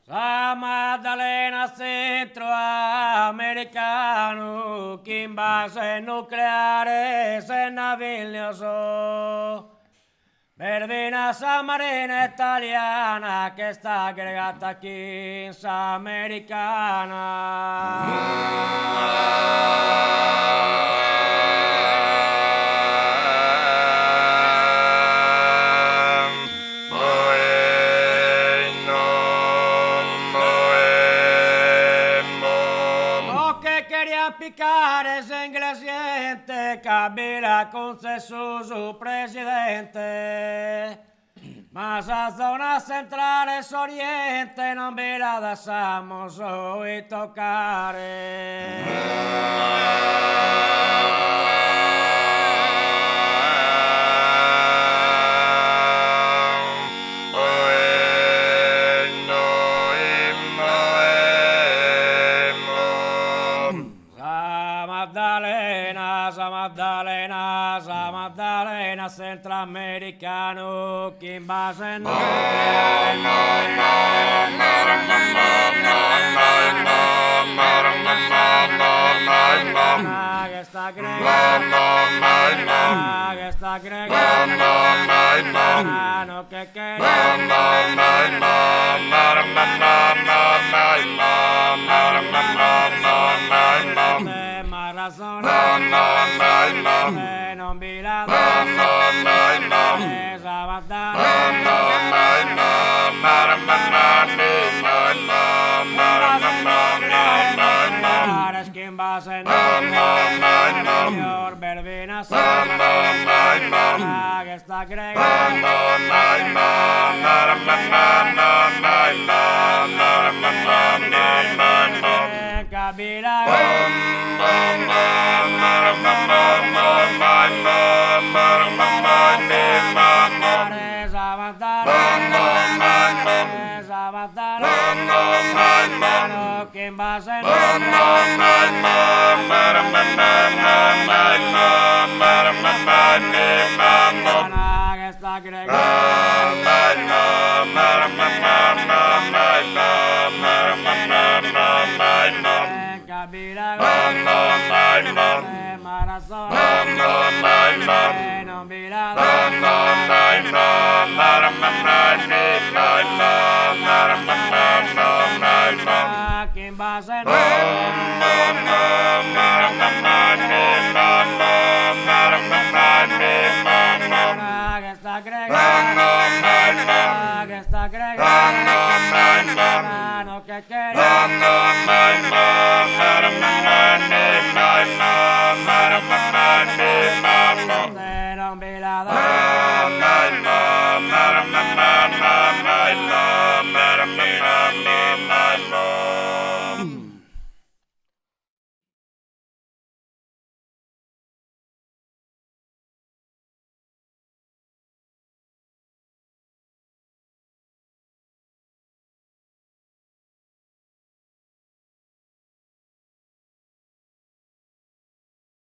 Sa Maddalena centroamericano che in base nucleare se naviglioso. Verdina Sa Marina italiana che sta aggregata qui in Sa Americana. Picare ese ingrediente Kabila con su presidente. Ma esa zona centrale oriente non ve la lasciamos hoy toccare. Sa Maddalena centroamericano che in base non vi la non